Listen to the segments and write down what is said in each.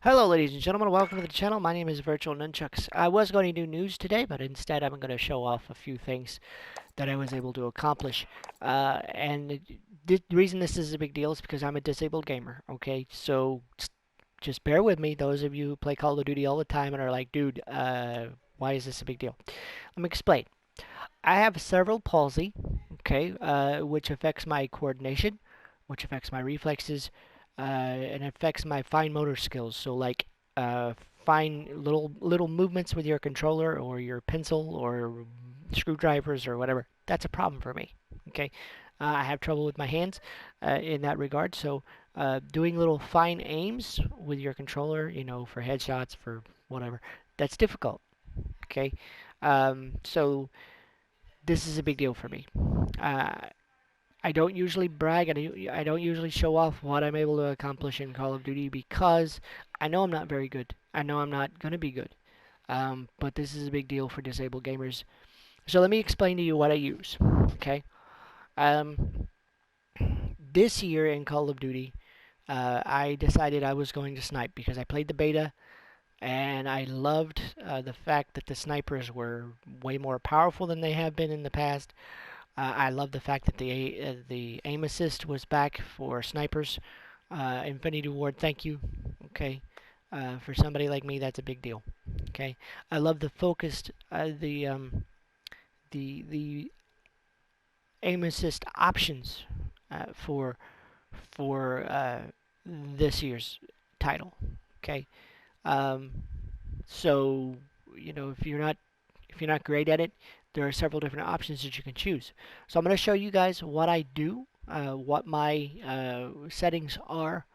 Hello, ladies and gentlemen. Welcome to the channel. My name is VirtualNunchucks. I was going to do news today, but instead I'm going to show off a few things that I was able to accomplish. The reason this is a big deal is because I'm a disabled gamer. Okay, so just bear with me. Those of you who play Call of Duty all the time and are like, dude, why is this a big deal? Let me explain. I have cerebral palsy, okay, which affects my coordination, which affects my reflexes, and affects my fine motor skills. So like fine little movements with your controller or your pencil or screwdrivers or whatever. That's a problem for me. Okay, I have trouble with my hands in that regard. So doing little fine aims with your controller, for headshots, for whatever, that's difficult. Okay, so this is a big deal for me. Uh, I don't usually brag. I don't usually show off what I'm able to accomplish in Call of Duty because I know I'm not very good. I know I'm not going to be good. But this is a big deal for disabled gamers. So let me explain to you what I use. Okay. Um, this year in Call of Duty, I decided I was going to snipe because I played the beta and I loved the fact that the snipers were way more powerful than they have been in the past. I love the fact that the aim assist was back for snipers. Infinity Ward, thank you. Okay, for somebody like me, that's a big deal. Okay, I love the focused the aim assist options for this year's title. Okay, um, so if you're not great at it, there are several different options that you can choose. So I'm going to show you guys what I do, what my settings are,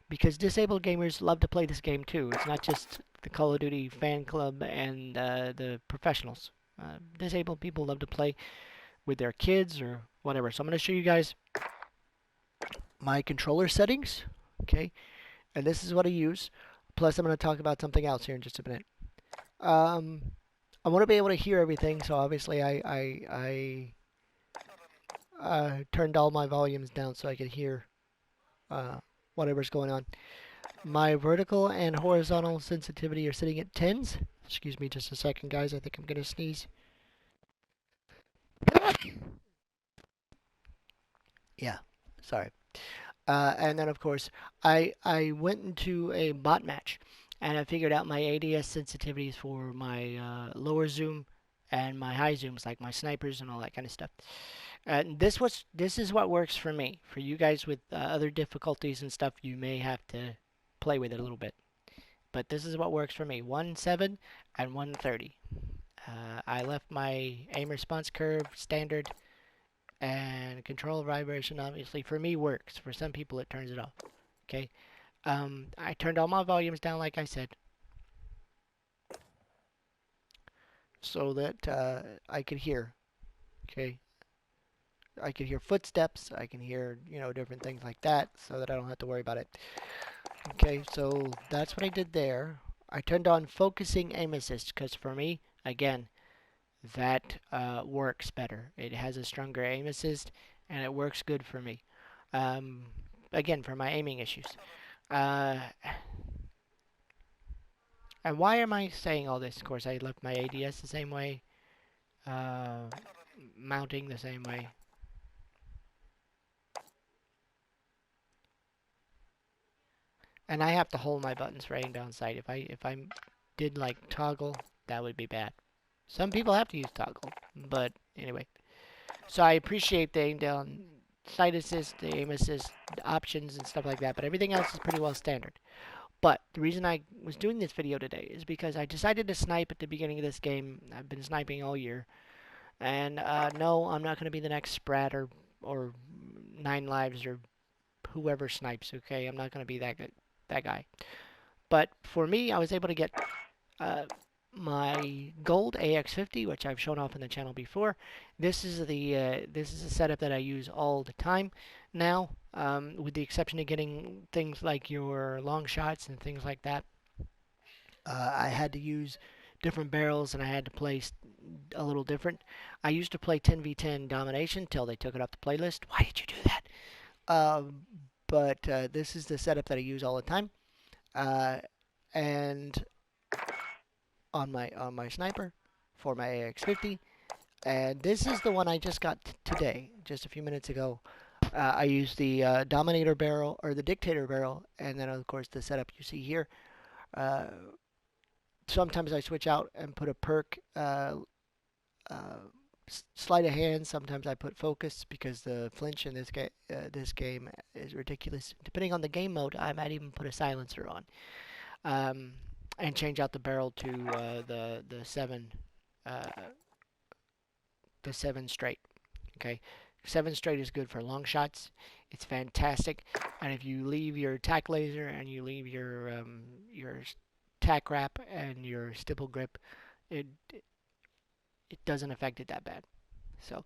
because disabled gamers love to play this game too. It's not just the Call of Duty fan club and the professionals. Disabled people love to play with their kids or whatever. So I'm going to show you guys my controller settings, okay? And this is what I use. Plus, I'm going to talk about something else here in just a minute. Um, I want to be able to hear everything, so obviously I turned all my volumes down so I could hear uh, whatever's going on. My vertical and horizontal sensitivity are sitting at 10s. Excuse me just a second, guys. I think I'm going to sneeze. Yeah, sorry. And then, of course, I went into a bot match, and I figured out my ADS sensitivities for my lower zoom and my high zooms, like my snipers and all that kind of stuff. And this is what works for me. For you guys with other difficulties and stuff, you may have to play with it a little bit. But this is what works for me: 1.7 and 1.30. I left my aim response curve standard, and control vibration obviously for me works. For some people it turns it off. Okay. I turned all my volumes down like I said, so that I could hear. Okay. I could hear footsteps. I can hear, different things like that, so that I don't have to worry about it. Okay, so that's what I did there. I turned on focusing aim assist because for me, again, that works better. It has a stronger aim assist and it works good for me. Um, Again, for my aiming issues. Uh, and why am I saying all this? Of course, I left my ADS the same way, uh, mounting the same way. And I have to hold my buttons for aim down sight. If I did like toggle, that would be bad. Some people have to use toggle, but anyway. So I appreciate the aim down sight assist, the aim assist options and stuff like that, but everything else is pretty well standard. But the reason I was doing this video today is because I decided to snipe at the beginning of this game. I've been sniping all year, and no, I'm not going to be the next Sprat or Nine Lives or whoever snipes. Okay, I'm not going to be that guy. But for me, I was able to get uh, my gold AX50, which I've shown off in the channel before. This is a setup that I use all the time now, with the exception of getting things like your long shots and things like that. I had to use different barrels and I had to play a little different. I used to play 10v10 domination till they took it off the playlist. Why did you do that? But this is the setup that I use all the time. Uh, and on my sniper for my AX50. And this is the one I just got today, just a few minutes ago. I used the Dominator barrel or the Dictator barrel, and then of course the setup you see here. Uh, Sometimes I switch out and put a perk, uh, sleight of hand. Sometimes I put focus because the flinch in this game is ridiculous. Depending on the game mode, I might even put a silencer on, um, and change out the barrel to uh, the 7 straight. Okay, 7 straight is good for long shots. It's fantastic, and if you leave your tack laser and you leave your tack wrap and your stipple grip, it it doesn't affect it that bad. So,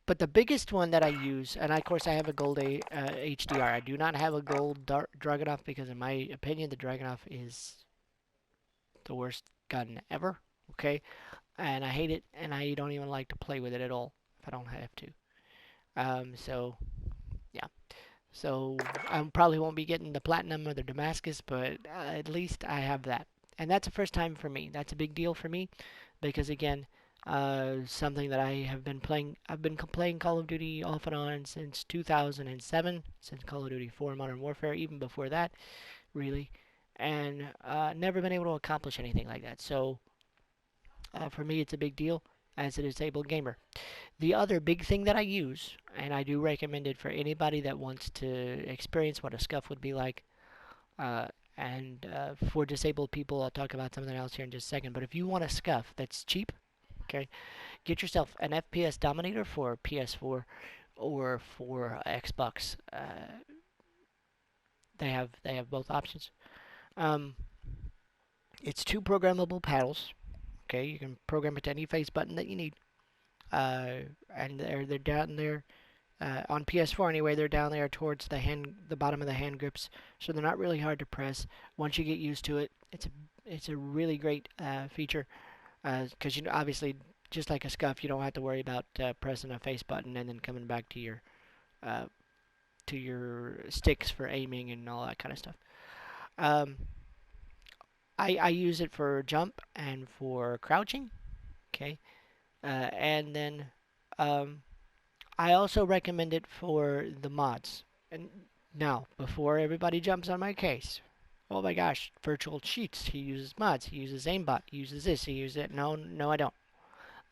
but the biggest one that I use, and of course I have a gold HDR. I do not have a gold Dragunov because, in my opinion, the Dragunov is the worst gun ever. Okay, and I hate it, and I don't even like to play with it at all if I don't have to. So yeah. So I probably won't be getting the platinum or the Damascus, but at least I have that, and that's the first time for me. That's a big deal for me because again, something that I have been playing. I've been playing Call of Duty off and on since 2007, since Call of Duty 4 Modern Warfare, even before that, really, and never been able to accomplish anything like that. So for me, it's a big deal as a disabled gamer. The other big thing that I use, and I do recommend it for anybody that wants to experience what a scuff would be like, uh, and for disabled people, I'll talk about something else here in just a second. But if you want a scuff that's cheap, okay, get yourself an FPS Dominator for PS4 or for Xbox. They have both options. Um, it's 2 programmable paddles. Okay, you can program it to any face button that you need. And they're down there on PS4 anyway. They're down there towards the bottom of the hand grips, so they're not really hard to press. Once you get used to it, it's a really great feature because you know obviously just like a scuff, you don't have to worry about pressing a face button and then coming back uh, to your sticks for aiming and all that kind of stuff. Um, I use it for jump and for crouching. Okay, and then um, I also recommend it for the mods. And now, before everybody jumps on my case, oh my gosh, virtual cheats. He uses mods. He uses aimbot. He uses this. He uses it. No, no, I don't.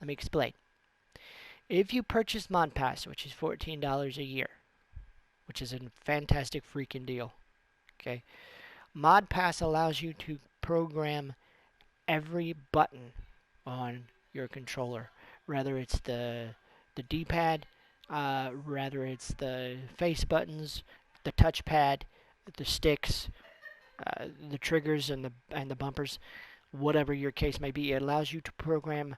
Let me explain. If you purchase Mod Pass, which is $14 a year, which is a fantastic freaking deal, okay? Mod Pass allows you to program every button on your controller, whether it's the D-pad, whether it's the face buttons, the touchpad, the sticks, the triggers, and the bumpers, whatever your case may be. It allows you to program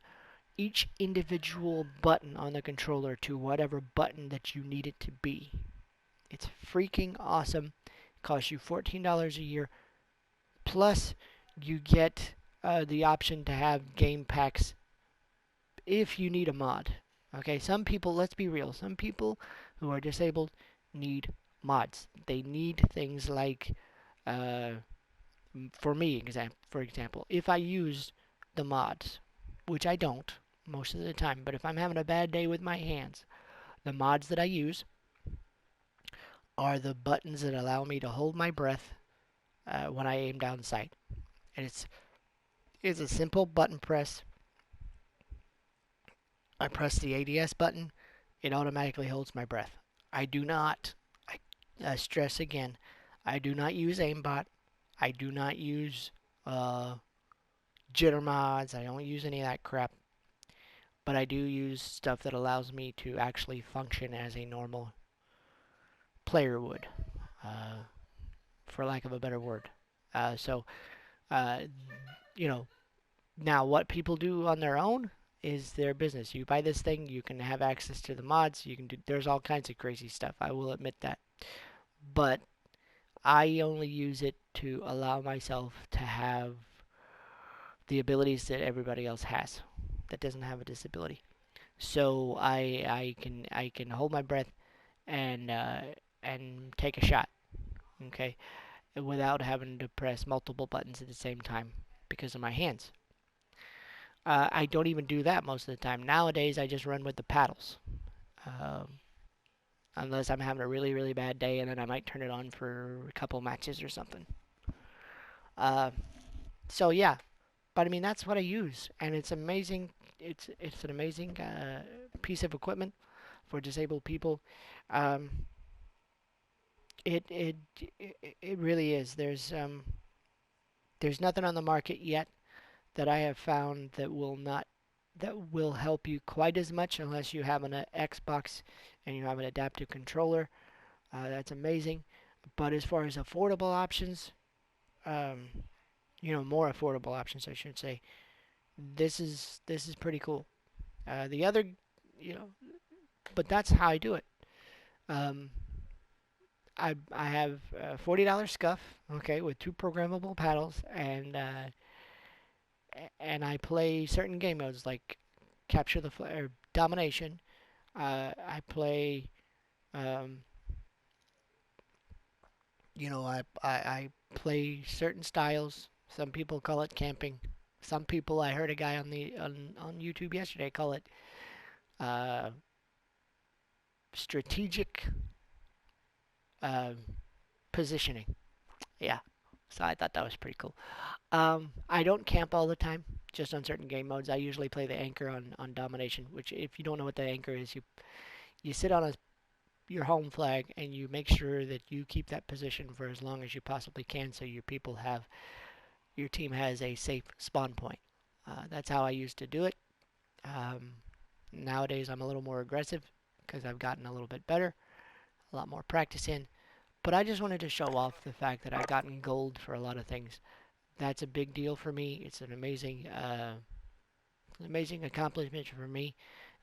each individual button on the controller to whatever button that you need it to be. It's freaking awesome. It costs you $14 a year. Plus, you get the option to have game packs if you need a mod. Okay, some people, let's be real, some people who are disabled need mods. They need things like, uh, for me, for example, if I use the mods, which I don't most of the time, but if I'm having a bad day with my hands, the mods that I use are the buttons that allow me to hold my breath when I aim down sight. And it's a simple button press. I press the ADS button, it automatically holds my breath. I do not, I stress again, I do not use aimbot. I do not use uh, jitter mods. I don't use any of that crap. But I do use stuff that allows me to actually function as a normal player would, uh, for lack of a better word. So, uh, you know, now what people do on their own is their business. You buy this thing, you can have access to the mods. You can do. There's all kinds of crazy stuff. I will admit that. But I only use it to allow myself to have the abilities that everybody else has that doesn't have a disability. So I can hold my breath and take a shot. Okay, without having to press multiple buttons at the same time because of my hands. I don't even do that most of the time. Nowadays, I just run with the paddles. Um, Unless I'm having a really, really bad day, and then I might turn it on for a couple matches or something. Uh, so yeah, but I mean that's what I use, and it's amazing. It's an amazing piece of equipment for disabled people. Um, it, it it really is. There's nothing on the market yet that I have found that will help you quite as much unless you have an Xbox and you have an adaptive controller. That's amazing. But as far as affordable options, um, more affordable options, I should say, this is pretty cool. The other, you know, but that's how I do it. Um, I have a $40 scuff, okay, with two programmable paddles, and I play certain game modes like capture the flag or domination. I play, um, I play certain styles. Some people call it camping. Some people, I heard a guy on YouTube yesterday call it uh, strategic uh, positioning. Yeah, so I thought that was pretty cool. I don't camp all the time, just on certain game modes. I usually play the anchor on domination, which if you don't know what the anchor is, you sit on your home flag and you make sure that you keep that position for as long as you possibly can, so your team has a safe spawn point. That's how I used to do it. Um, Nowadays I'm a little more aggressive because I've gotten a little bit better, a lot more practice in. But I just wanted to show off the fact that I've gotten gold for a lot of things. That's a big deal for me. It's an amazing accomplishment for me.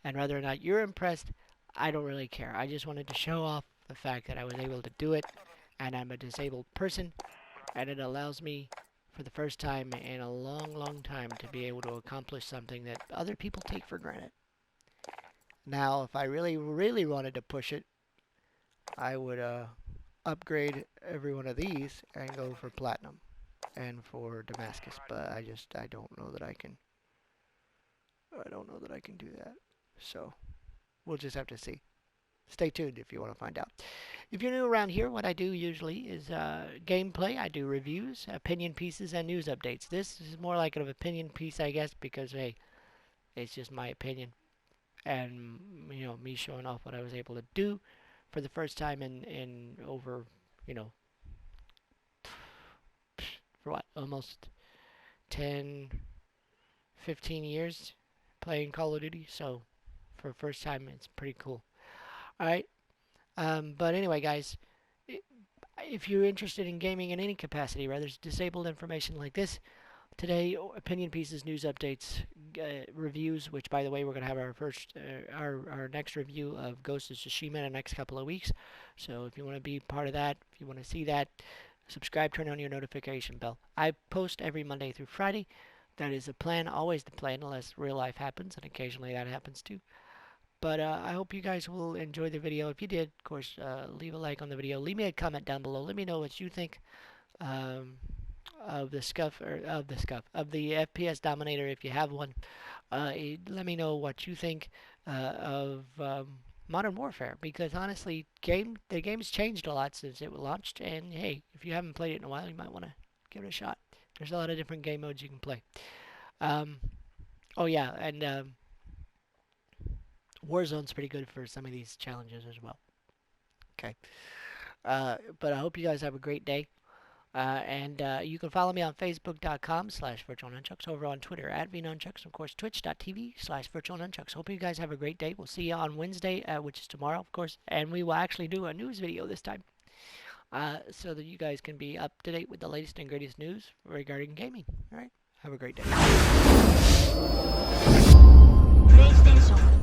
And whether or not you're impressed, I don't really care. I just wanted to show off the fact that I was able to do it, and I'm a disabled person, and it allows me, for the first time in a long, long time, to be able to accomplish something that other people take for granted. Now, if I really, really wanted to push it, I would upgrade every one of these and go for platinum and for Damascus, but I don't know that I can. I don't know that I can do that. So we'll just have to see. Stay tuned if you want to find out. If you're new around here, what I do usually is gameplay. I do reviews, opinion pieces, and news updates. This is more like an opinion piece, I guess, because hey, it's just my opinion, and me showing off what I was able to do for the first time in over, you know, for what, almost 10, 15 years playing Call of Duty. So for the first time, it's pretty cool. All right. But anyway, guys, if you're interested in gaming in any capacity, whether it's disabled information like this, today, opinion pieces, news updates, reviews, which by the way, we're going to have our next review of Ghost of Tsushima in the next couple of weeks. So if you want to be part of that, if you want to see that, subscribe, turn on your notification bell. I post every Monday through Friday. That is the plan, always the plan, unless real life happens, and occasionally that happens too. But I hope you guys will enjoy the video. If you did, of course, leave a like on the video. Leave me a comment down below. Let me know what you think um, of the FPS Dominator if you have one. Let me know what you think of Modern Warfare, because honestly, the game's changed a lot since it was launched. And hey, if you haven't played it in a while, you might want to give it a shot. There's a lot of different game modes you can play. Um, oh yeah, and Warzone's pretty good for some of these challenges as well. Okay. But I hope you guys have a great day. And you can follow me on Facebook.com/VirtualNunchucks, over on Twitter @VNunchucks, of course, Twitch.tv/VirtualNunchucks. Hope you guys have a great day. We'll see you on Wednesday, which is tomorrow, of course. And we will actually do a news video this time, so that you guys can be up to date with the latest and greatest news regarding gaming. All right? Have a great day. PlayStation